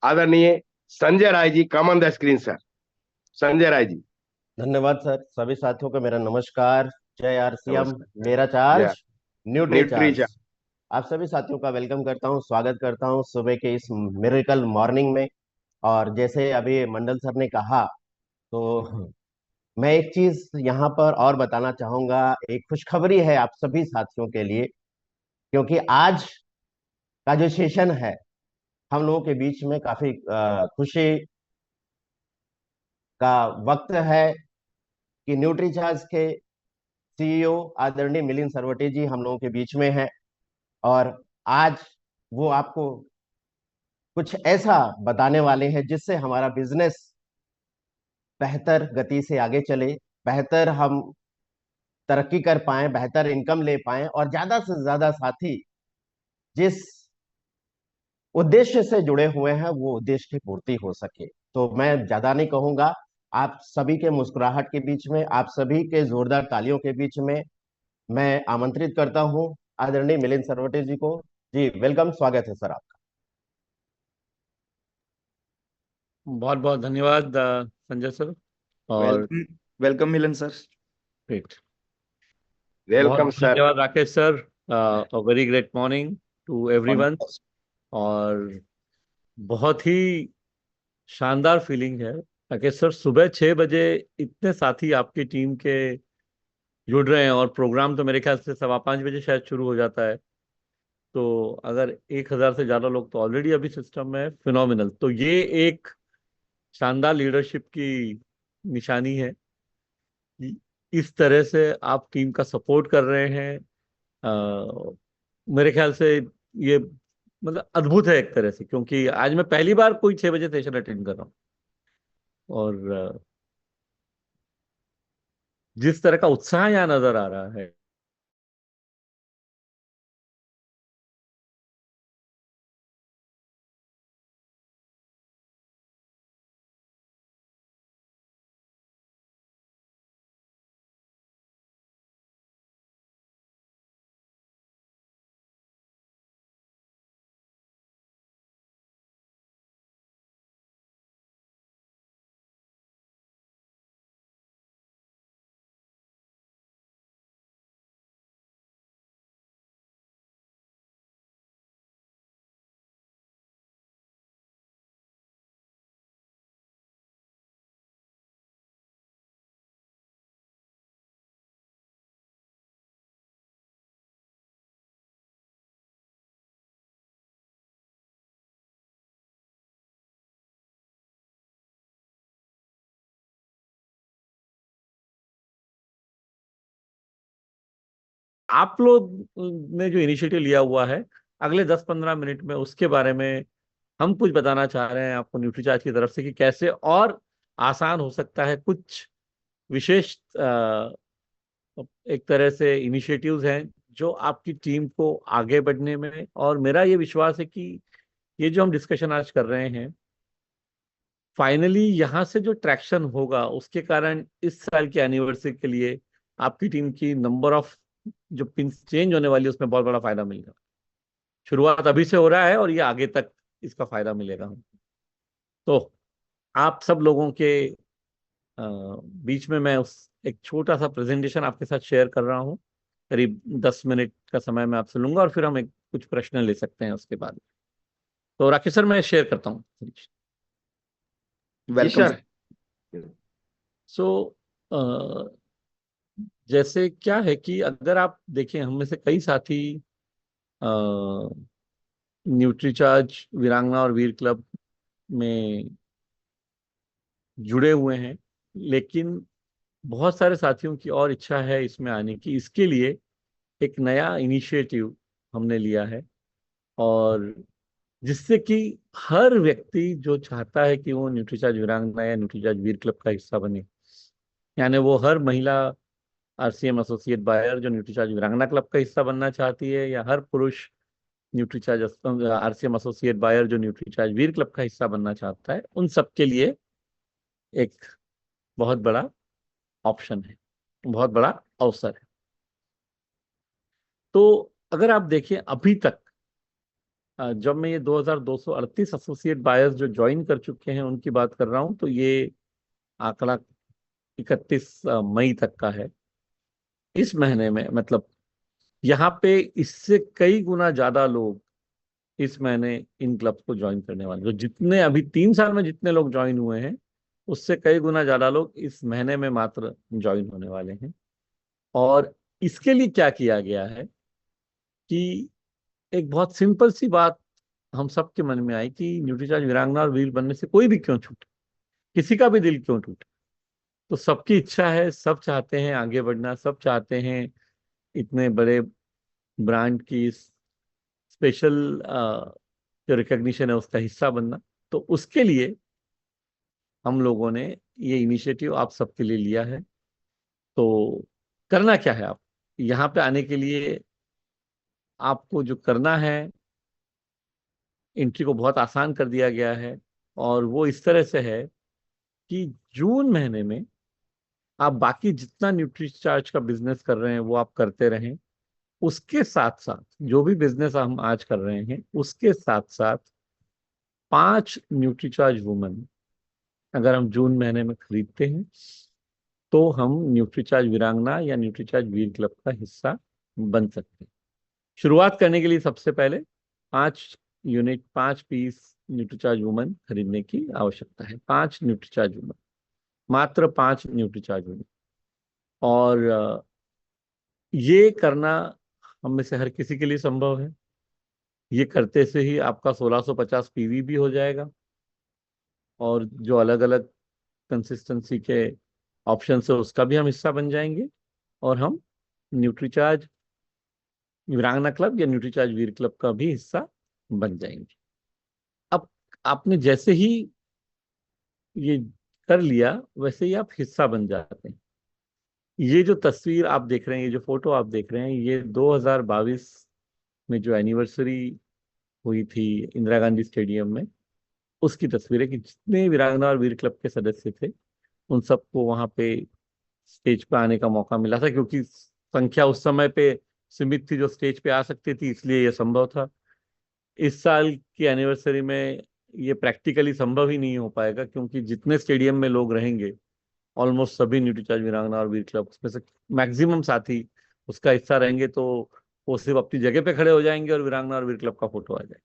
आदरणीय Sanjay Rai ji, come on the screen sir. Sanjay Rai ji. धन्यवाद sir. सभी साथियों को मेरा नमस्कार। जय आरसीएम। नमस्कार। मेरा जय। Charge, nutri nutri charge. आप सभी साथियों का वेलकम करता हूं, स्वागत करता हूं सुबह के इस मिरेकल मॉर्निंग में। और जैसे अभी मंडल सर ने कहा, तो मैं एक चीज यहाँ पर और बताना चाहूंगा। एक खुशखबरी है आप सभी साथियों के लिए, क्योंकि आज का जो सेशन है, हम लोगों के बीच में काफी खुशी का वक्त है कि न्यूट्रीचार्ज के सीईओ आदरणीय मिलिंद सरवटे जी हम लोगों के बीच में हैं। और आज वो आपको कुछ ऐसा बताने वाले हैं जिससे हमारा बिजनेस बेहतर गति से आगे चले, बेहतर हम तरक्की कर पाए, बेहतर इनकम ले पाए, और ज्यादा से ज्यादा साथी जिस उद्देश्य से जुड़े हुए हैं वो उद्देश्य की पूर्ति हो सके। तो मैं ज्यादा नहीं कहूंगा। आप सभी के मुस्कुराहट के बीच में, आप सभी के जोरदार तालियों के बीच में मैं आमंत्रित करता हूं आदरणीय मिलिंद सरवटे जी को। जी वेलकम, स्वागत है सर आपका। बहुत बहुत धन्यवाद संजय सर। और welcome. Welcome Milan sir. Great. बहुत वेलकम बहुत सर। धन्यवाद Rakesh sir. A very great morning to everyone. और बहुत ही शानदार फीलिंग है राकेश सर, सुबह 6 बजे इतने साथी आपकी टीम के जुड़ रहे हैं, और प्रोग्राम तो मेरे ख्याल से 5:15 बजे शायद शुरू हो जाता है। तो अगर 1,000 से ज्यादा लोग तो ऑलरेडी अभी सिस्टम में है, फिनोमिनल। तो ये एक शानदार लीडरशिप की निशानी है कि इस तरह से आप टीम का सपोर्ट कर रहे हैं। मेरे ख्याल से ये मतलब अद्भुत है एक तरह से, क्योंकि आज मैं पहली बार कोई 6 बजे सेशन अटेंड कर रहा हूँ। और जिस तरह का उत्साह यहाँ नजर आ रहा है, आप लोग ने जो इनिशिएटिव लिया हुआ है, अगले 10-15 मिनट में उसके बारे में हम कुछ बताना चाह रहे हैं आपको न्यूट्रीचार्ज की तरफ से, कि कैसे और आसान हो सकता है। कुछ विशेष एक तरह से इनिशिएटिव्स हैं जो आपकी टीम को आगे बढ़ने में, और मेरा ये विश्वास है कि ये जो हम डिस्कशन आज कर रहे हैं, फाइनली यहाँ से जो ट्रैक्शन होगा उसके कारण इस साल की एनिवर्सरी के लिए आपकी टीम की नंबर ऑफ जो पिंस चेंज होने वाली है उसमें बहुत बड़ा फायदा मिलेगा। शुरुआत अभी से हो रहा है और ये आगे तक इसका फायदा मिलेगा हमको। तो आप सब लोगों के बीच में मैं उस एक छोटा सा प्रेजेंटेशन आपके साथ शेयर कर रहा हूँ। करीब 10 मिनट का समय मैं आपसे लूंगा, और फिर हम एक कुछ प्रश्न ले सकते हैं उसके बाद। तो राकेश सर, मैं शेयर करता हूँ। जी वेलकम सर। सर। सो जैसे क्या है कि अगर आप देखें, हम में से कई साथी न्यूट्रीचार्ज वीरांगना और वीर क्लब में जुड़े हुए हैं, लेकिन बहुत सारे साथियों की और इच्छा है इसमें आने की। इसके लिए एक नया इनिशिएटिव हमने लिया है, और जिससे कि हर व्यक्ति जो चाहता है कि वो न्यूट्रीचार्ज वीरांगना या न्यूट्रीचार्ज वीर क्लब का हिस्सा बने, यानी वो हर महिला आरसीएम एसोसिएट बायर जो न्यूट्रीचार्ज वीरांगना क्लब का हिस्सा बनना चाहती है, या हर पुरुष न्यूट्रीचार्ज आरसीएम एसोसिएट बायर जो न्यूट्रीचार्ज वीर क्लब का हिस्सा बनना चाहता है, उन सब के लिए एक बहुत बड़ा ऑप्शन है, बहुत बड़ा अवसर है। तो अगर आप देखें, अभी तक जब मैं ये 2238 एसोसिएट बायर्स जो ज्वाइन कर चुके हैं उनकी बात कर रहा हूं, तो ये आंकड़ा 31 मई तक का है। इस महीने में मतलब यहाँ पे इससे कई गुना ज्यादा लोग इस महीने इन क्लब्स को ज्वाइन करने वाले, जो जितने अभी 3 साल में जितने लोग ज्वाइन हुए हैं उससे कई गुना ज्यादा लोग इस महीने में मात्र ज्वाइन होने वाले हैं। और इसके लिए क्या किया गया है कि एक बहुत सिंपल सी बात हम सबके मन में आई कि न्यूट्रीचार्ज वीरांगना और वीर बनने से कोई भी क्यों छूटे, किसी का भी दिल क्यों टूटे। तो सबकी इच्छा है, सब चाहते हैं आगे बढ़ना, सब चाहते हैं इतने बड़े ब्रांड की स्पेशल जो रिकग्निशन है उसका हिस्सा बनना। तो उसके लिए हम लोगों ने ये इनिशिएटिव आप सबके लिए लिया है। तो करना क्या है, आप यहाँ पे आने के लिए आपको जो करना है, एंट्री को बहुत आसान कर दिया गया है। और वो इस तरह से है कि जून महीने में आप बाकी जितना न्यूट्रीचार्ज का बिजनेस कर रहे हैं वो आप करते रहें। उसके साथ साथ जो भी बिजनेस हम आज कर रहे हैं उसके साथ साथ 5 न्यूट्रीचार्ज वुमन अगर हम जून महीने में खरीदते हैं तो हम न्यूट्रीचार्ज वीरांगना या न्यूट्रीचार्ज वीर क्लब का हिस्सा बन सकते हैं। शुरुआत करने के लिए सबसे पहले 5 यूनिट 5 पीस न्यूट्रीचार्ज वुमन खरीदने की आवश्यकता है। 5 न्यूट्रीचार्ज वुमन, मात्र 5 न्यूट्रीचार्ज वुमन। और ये करना हम में से हर किसी के लिए संभव है। ये करते से ही आपका 1650 पीवी भी हो जाएगा और जो अलग अलग कंसिस्टेंसी के ऑप्शन है उसका भी हम हिस्सा बन जाएंगे और हम न्यूट्रीचार्ज वीरांगना क्लब या न्यूट्रीचार्ज वीर क्लब का भी हिस्सा बन जाएंगे। अब आपने जैसे ही ये कर लिया वैसे ही आप हिस्सा बन जाते हैं। ये जो तस्वीर आप देख रहे हैं, ये जो फोटो आप देख रहे हैं, ये 2022 में जो एनिवर्सरी हुई थी इंदिरा गांधी स्टेडियम में उसकी तस्वीर है कि जितने वीरांगना और वीर क्लब के सदस्य थे उन सबको वहां पे स्टेज पे आने का मौका मिला था, क्योंकि संख्या उस समय पे सीमित थी जो स्टेज पे आ सकती थी, इसलिए यह संभव था। इस साल की एनिवर्सरी में ये प्रैक्टिकली संभव ही नहीं हो पाएगा, क्योंकि जितने स्टेडियम में लोग रहेंगे ऑलमोस्ट सभी न्यूट्रीचार्ज वीरांगना और वीर क्लब में से मैक्सिमम साथी उसका हिस्सा रहेंगे, तो वो सिर्फ अपनी जगह पे खड़े हो जाएंगे और वीरांगना और वीर क्लब का फोटो आ जाएगा।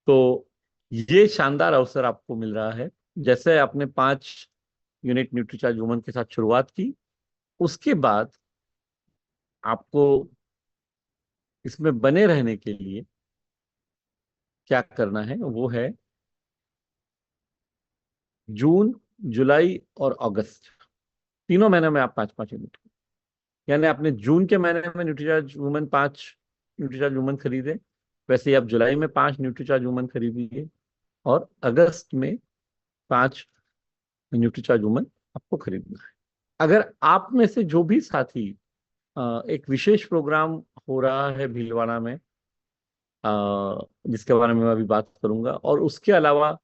तो ये शानदार अवसर आपको मिल रहा है। जैसे आपने 5 यूनिट न्यूट्रीचार्ज वुमन के साथ शुरुआत की, उसके बाद आपको इसमें बने रहने के लिए क्या करना है वो है जून, जुलाई और अगस्त, तीनों महीने में आप 5 5 यूनिट, यानी आपने जून के महीने में न्यूट्रीचार्ज वुमन 5 न्यूट्रीचार्ज वुमन खरीदे, वैसे ही आप जुलाई में 5 न्यूट्रीचार्ज वुमन खरीदिए और अगस्त में 5 न्यूट्रीचार्ज वुमन आपको खरीदना है। अगर आप में से जो भी साथी एक विशेष प्रोग्राम हो रहा है भीलवाड़ा में, जिसके बारे में मैं अभी बात करूंगा, और उसके अलावा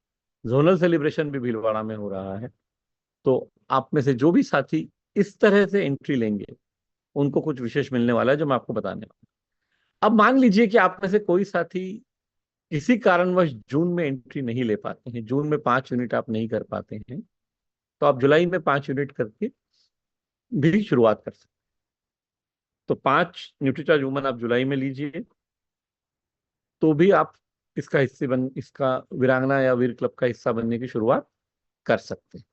जोनल सेलिब्रेशन भी भीलवाड़ा में हो रहा है, तो आप में से जो भी साथी इस तरह से एंट्री लेंगे उनको कुछ विशेष मिलने वाला है जो मैं आपको बताने वाला हूं। अब मान लीजिए कि आप में से कोई साथी किसी कारणवश जून में एंट्री नहीं ले पाते हैं, जून में 5 यूनिट आप नहीं कर पाते हैं, तो आप जुलाई में 5 यूनिट करके भी शुरुआत कर सकते हैं। तो 5 न्यूट्रीचार्ज वुमन आप जुलाई में लीजिए तो भी आप इसका वीरांगना या वीर क्लब का हिस्सा बनने की शुरुआत कर सकते हैं।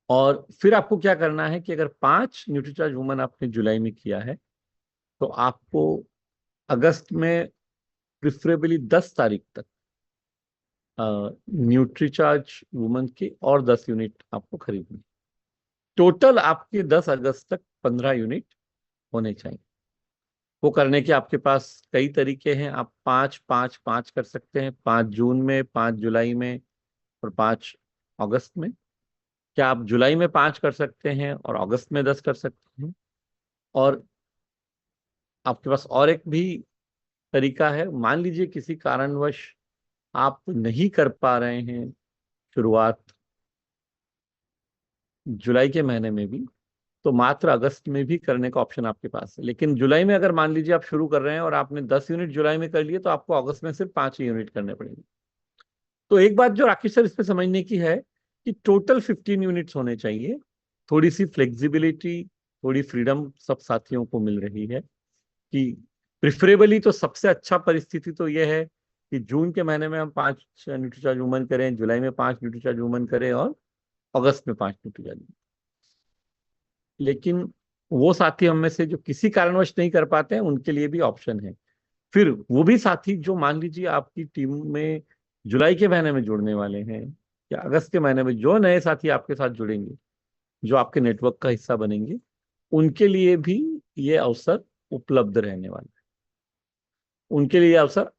और फिर आपको क्या करना है कि अगर 5 न्यूट्रीचार्ज वुमन आपने जुलाई में किया है तो आपको अगस्त में प्रिफरेबली 10 तारीख तक न्यूट्रीचार्ज वुमन के और 10 यूनिट आपको खरीदनी। टोटल आपके 10 अगस्त तक 15 यूनिट होने चाहिए। वो करने के आपके पास कई तरीके हैं। आप 5 5 5 कर सकते हैं, 5 जून में, 5 जुलाई में और 5 अगस्त में। क्या आप जुलाई में 5 कर सकते हैं और अगस्त में 10 कर सकते हैं? और आपके पास और एक भी तरीका है, मान लीजिए किसी कारणवश आप नहीं कर पा रहे हैं शुरुआत जुलाई के महीने में भी, तो मात्र अगस्त में भी करने का ऑप्शन आपके पास है। लेकिन जुलाई में अगर मान लीजिए आप शुरू कर रहे हैं और आपने 10 यूनिट जुलाई में कर लिए, तो आपको अगस्त में सिर्फ 5 यूनिट करने पड़ेंगे। तो एक बात जो राकेश सर इस पे समझने की है कि टोटल 15 यूनिट्स होने चाहिए। थोड़ी सी फ्लेक्सिबिलिटी, थोड़ी फ्रीडम सब साथियों को मिल रही है कि प्रिफरेबली तो सबसे अच्छा परिस्थिति तो यह है कि जून के महीने में हम 5 न्यूट्रीचार्ज वुमन करें, जुलाई में 5 न्यूट्रीचार्ज वुमन करें और अगस्त में 5 न्यूट्रीचार्ज। लेकिन वो साथी हम में से जो किसी कारणवश नहीं कर पाते हैं, उनके लिए भी ऑप्शन है। फिर वो भी साथी जो मान लीजिए आपकी टीम में जुलाई के महीने में जुड़ने वाले हैं या अगस्त के महीने में जो नए साथी आपके साथ जुड़ेंगे, जो आपके नेटवर्क का हिस्सा बनेंगे, उनके लिए भी ये अवसर उपलब्ध रहने वाला है। उनके लिए अवसर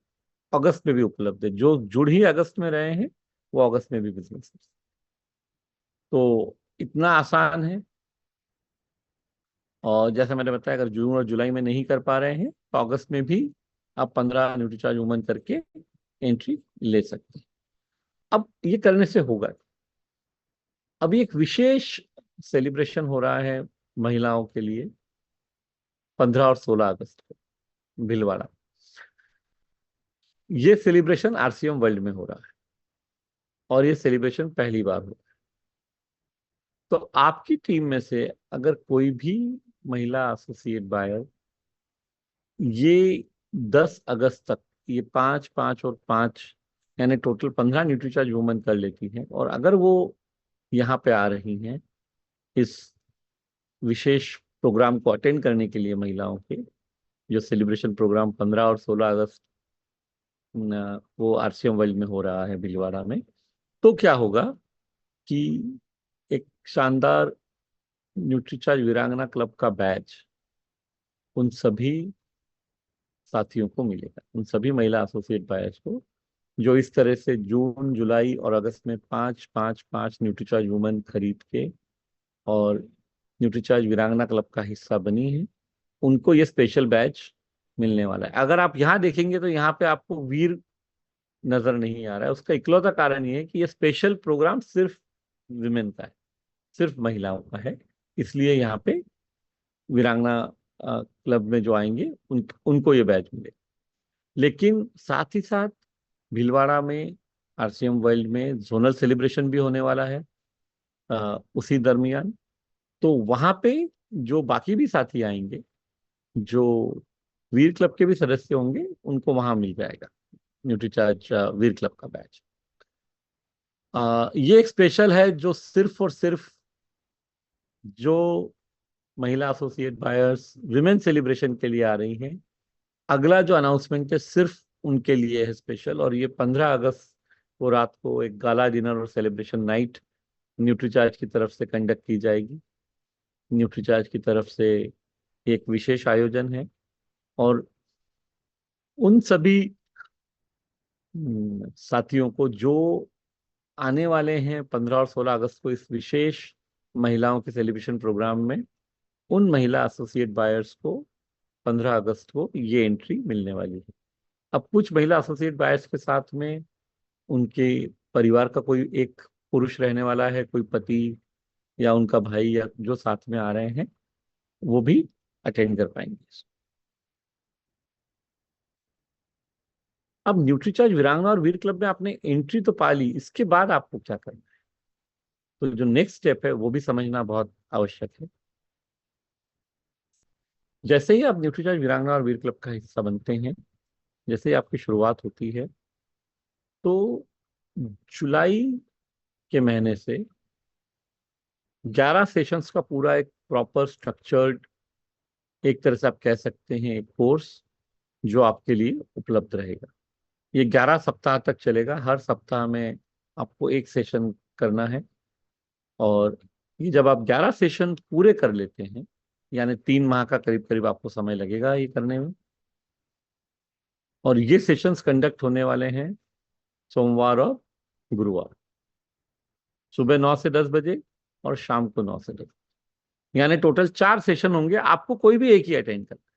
अगस्त में भी उपलब्ध है। जो जुड़ ही अगस्त में रहे हैं वो अगस्त में भी बिजनेस। तो इतना आसान है। और जैसे मैंने बताया, अगर जून और जुलाई में नहीं कर पा रहे हैं तो अगस्त में भी आप 15 न्यूट्रीचार्ज वुमन करके एंट्री ले सकते हैं। अब ये करने से होगा, अभी एक विशेष सेलिब्रेशन हो रहा है महिलाओं के लिए 15 और 16 अगस्त को भीलवाड़ा। ये सेलिब्रेशन आरसीएम वर्ल्ड में हो रहा है और ये सेलिब्रेशन पहली बार हो रहा है। तो आपकी टीम में से अगर कोई भी महिला एसोसिएट बायर ये 10 अगस्त तक ये 5, 5 और 5 यानी टोटल 15 न्यूट्रीचार्ज वुमन कर लेती हैं, और अगर वो यहाँ पे आ रही हैं इस विशेष प्रोग्राम को अटेंड करने के लिए, महिलाओं के जो सेलिब्रेशन प्रोग्राम 15 और 16 अगस्त वो आरसीएम वर्ल्ड में हो रहा है भीलवाड़ा में, तो क्या होगा कि एक शानदार न्यूट्रीचार्ज वीरांगना क्लब का बैच उन सभी साथियों को मिलेगा, उन सभी महिला एसोसिएट बायर्स को जो इस तरह से जून, जुलाई और अगस्त में 5, 5, 5 न्यूट्रीचार्ज वुमन खरीद के और न्यूट्रीचार्ज वीरांगना क्लब का हिस्सा बनी है। उनको ये स्पेशल बैच मिलने वाला है। अगर आप यहाँ देखेंगे तो यहाँ पे आपको वीर नजर नहीं आ रहा है। उसका इकलौता कारण ये है कि ये स्पेशल प्रोग्राम सिर्फ विमेन का है, सिर्फ महिलाओं का है, इसलिए यहाँ पे वीरांगना क्लब में जो आएंगे उनको ये बैच मिले। लेकिन साथ ही साथ भीलवाड़ा में आरसीएम वर्ल्ड में जोनल सेलिब्रेशन भी होने वाला है उसी दरमियान। तो वहां पे जो बाकी भी साथी आएंगे, जो वीर क्लब के भी सदस्य होंगे, उनको वहां मिल जाएगा न्यूट्रीचार्ज वीर क्लब का बैच। ये एक स्पेशल है जो सिर्फ और सिर्फ जो महिला एसोसिएट बायर्स विमेन सेलिब्रेशन के लिए आ रही हैं, अगला जो अनाउंसमेंट है सिर्फ उनके लिए है स्पेशल। और ये 15 अगस्त को रात को एक गाला डिनर और सेलिब्रेशन नाइट न्यूट्रीचार्ज की तरफ से कंडक्ट की जाएगी। न्यूट्रीचार्ज की तरफ से एक विशेष आयोजन है और उन सभी साथियों को जो आने वाले हैं 15 और 16 अगस्त को इस विशेष महिलाओं के सेलिब्रेशन प्रोग्राम में, उन महिला एसोसिएट बायर्स को 15 अगस्त को ये एंट्री मिलने वाली है। अब कुछ महिला एसोसिएट बायर्स के साथ में उनके परिवार का कोई एक पुरुष रहने वाला है, कोई पति या उनका भाई या जो साथ में आ रहे हैं, वो भी अटेंड कर पाएंगे। अब न्यूट्रीचार्ज वीरांगना और वीर क्लब में आपने एंट्री तो पा ली, इसके बाद आपको क्या करना है? तो जो नेक्स्ट स्टेप है वो भी समझना बहुत आवश्यक है। जैसे ही आप न्यूट्रीचार्ज वीरांगना और वीर क्लब का हिस्सा बनते हैं, जैसे ही आपकी शुरुआत होती है, तो जुलाई के महीने से 11 सेशंस का पूरा एक प्रॉपर स्ट्रक्चर्ड, एक तरह से आप कह सकते हैं एक कोर्स जो आपके लिए उपलब्ध रहेगा। ये 11 सप्ताह तक चलेगा। हर सप्ताह में आपको एक सेशन करना है और ये जब आप 11 सेशन पूरे कर लेते हैं, यानी 3 माह का करीब करीब आपको समय लगेगा ये करने में। और ये सेशंस कंडक्ट होने वाले हैं सोमवार और गुरुवार, सुबह 9 से 10 बजे और शाम को 9 से 10, यानी टोटल 4 सेशन होंगे। आपको कोई भी एक ही अटेंड करना है।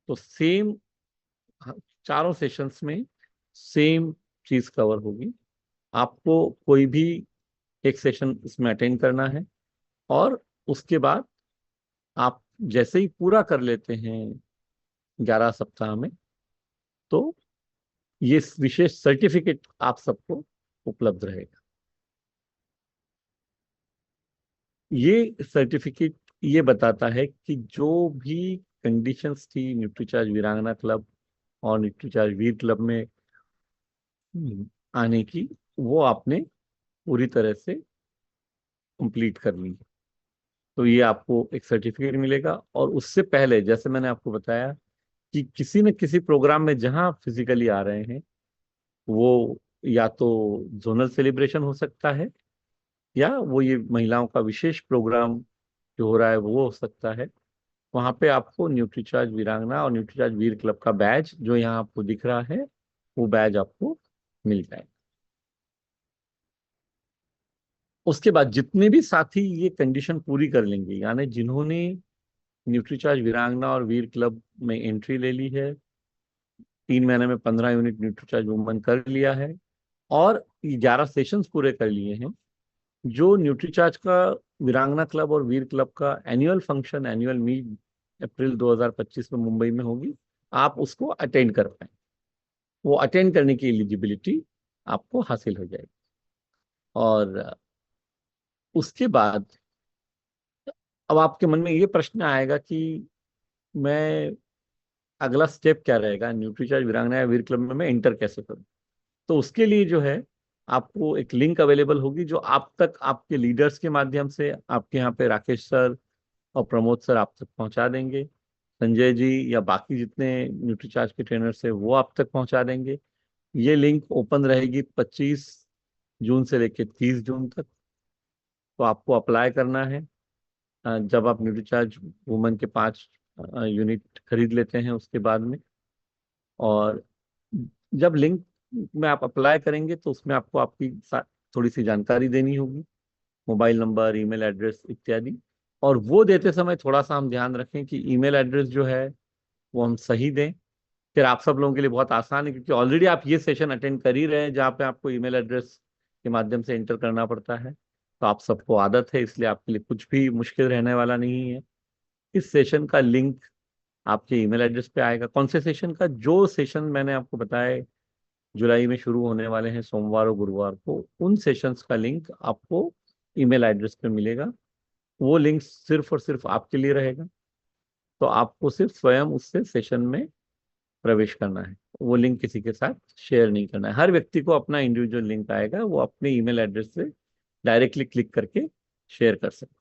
तो सेम चारों सेशंस में सेम चीज कवर होगी। आपको कोई भी एक सेशन इसमें अटेंड करना है और उसके बाद आप जैसे ही पूरा कर लेते हैं 11 सप्ताह में, तो ये विशेष सर्टिफिकेट आप सबको उपलब्ध रहेगा। ये सर्टिफिकेट ये बताता है कि जो भी कंडीशंस थी न्यूट्रीचार्ज वीरांगना क्लब और न्यूट्रीचार्ज वीर क्लब में आने की, वो आपने पूरी तरह से कंप्लीट कर ली है। तो ये आपको एक सर्टिफिकेट मिलेगा। और उससे पहले जैसे मैंने आपको बताया कि किसी न किसी प्रोग्राम में जहां फिजिकली आ रहे हैं, वो या तो जोनल सेलिब्रेशन हो सकता है, या वो ये महिलाओं का विशेष प्रोग्राम जो हो रहा है वो हो सकता है। वहां पे आपको न्यूट्रीचार्ज वीरांगना और न्यूट्रीचार्ज वीर क्लब का बैज जो यहाँ आपको दिख रहा है, वो बैज आपको मिल जाएगा। उसके बाद जितने भी साथी ये कंडीशन पूरी कर लेंगे, यानी जिन्होंने न्यूट्रीचार्ज वीरांगना और वीर क्लब में एंट्री ले ली है, 3 महीने में 15 यूनिट न्यूट्रीचार्ज वुमन कर लिया है और 11 सेशंस पूरे कर लिए हैं, जो न्यूट्रीचार्ज का वीरांगना क्लब और वीर क्लब का एनुअल फंक्शन, एनुअल मीट अप्रैल 2025 में मुंबई में होगी, आप उसको अटेंड कर पाए, वो अटेंड करने की एलिजिबिलिटी आपको हासिल हो जाएगी। और उसके बाद अब आपके मन में ये प्रश्न आएगा कि मैं अगला स्टेप क्या रहेगा, न्यूट्रीचार्ज वीरांगना या वीर क्लब में मैं इंटर कैसे करूं। तो उसके लिए जो है, आपको एक लिंक अवेलेबल होगी जो आप तक आपके लीडर्स के माध्यम से, आपके यहाँ पे राकेश सर और प्रमोद सर आप तक पहुंचा देंगे, संजय जी या बाकी जितने न्यूट्रीचार्ज के ट्रेनर्स है वो आप तक पहुंचा देंगे। ये लिंक ओपन रहेगी 25 जून से लेकर 30 जून तक। तो आपको अप्लाई करना है जब आप न्यूट्रीचार्ज वुमन के 5 यूनिट खरीद लेते हैं उसके बाद में। और जब लिंक में आप अप्लाई करेंगे तो उसमें आपको आपकी थोड़ी सी जानकारी देनी होगी, मोबाइल नंबर, ईमेल एड्रेस इत्यादि। और वो देते समय थोड़ा सा हम ध्यान रखें कि ईमेल एड्रेस जो है वो हम सही दें। फिर आप सब लोगों के लिए बहुत आसान है, क्योंकि ऑलरेडी आप ये सेशन अटेंड कर ही रहे हैं जहाँ पे आपको ईमेल एड्रेस के माध्यम से एंटर करना पड़ता है, तो आप सबको आदत है, इसलिए आपके लिए कुछ भी मुश्किल रहने वाला नहीं है। इस सेशन का लिंक आपके ईमेल एड्रेस पे आएगा। कौन से सेशन का? जो सेशन मैंने आपको बताया जुलाई में शुरू होने वाले हैं सोमवार और गुरुवार को, उन सेशंस का लिंक आपको ईमेल एड्रेस पे मिलेगा। वो लिंक सिर्फ और सिर्फ आपके लिए रहेगा, तो आपको सिर्फ स्वयं उससे सेशन में प्रवेश करना है, वो लिंक किसी के साथ शेयर नहीं करना है। हर व्यक्ति को अपना इंडिविजुअल लिंक आएगा, वो अपने ईमेल एड्रेस से डायरेक्टली क्लिक करके शेयर कर सकते हैं।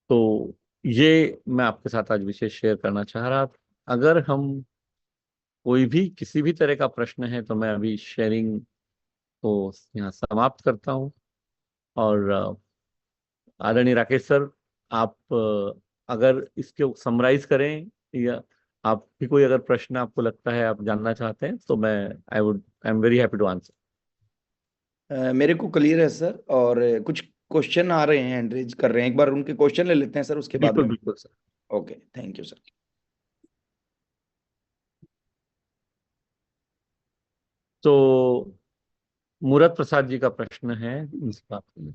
तो ये मैं आपके साथ आज विशेष शेयर करना चाह रहा था। अगर हम कोई भी किसी भी तरह का प्रश्न है तो मैं अभी शेयरिंग को यहाँ समाप्त करता हूँ। और आदरणीय राकेश सर, आप अगर इसके समराइज करें, या आप भी कोई अगर प्रश्न आपको लगता है आप जानना चाहते हैं, तो मैं I am very happy to answer. मेरे को क्लियर है सर, और कुछ क्वेश्चन आ रहे हैं, हैंड रेज कर रहे हैं, एक बार उनके क्वेश्चन ले लेते हैं सर, उसके बाद बिल्कुल में। बिल्कुल sir. Okay, thank you sir. तो मूरत प्रसाद जी का प्रश्न है इस बात में।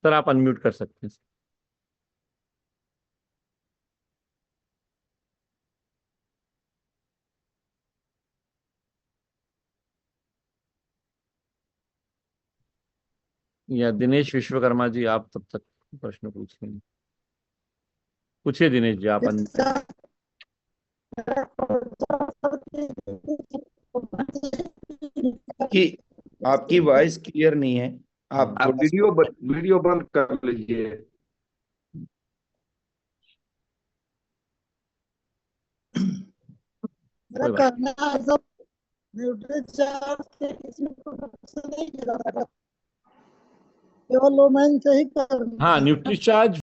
सर आप अनम्यूट कर सकते हैं। या दिनेश विश्वकर्मा जी, आप तब तक प्रश्न पूछ लेंगे। पूछिए दिनेश जी, आप कि आपकी वॉइस क्लियर नहीं है, आप आप वीडियो बंद कर लीजिए। कोई बात करना है तो न्यूट्रीचार्ज से किसी प्रोडक्ट से नहीं गिरा, केवल वोमेन से ही करना हाँ, है। न्यूट्रीचार्ज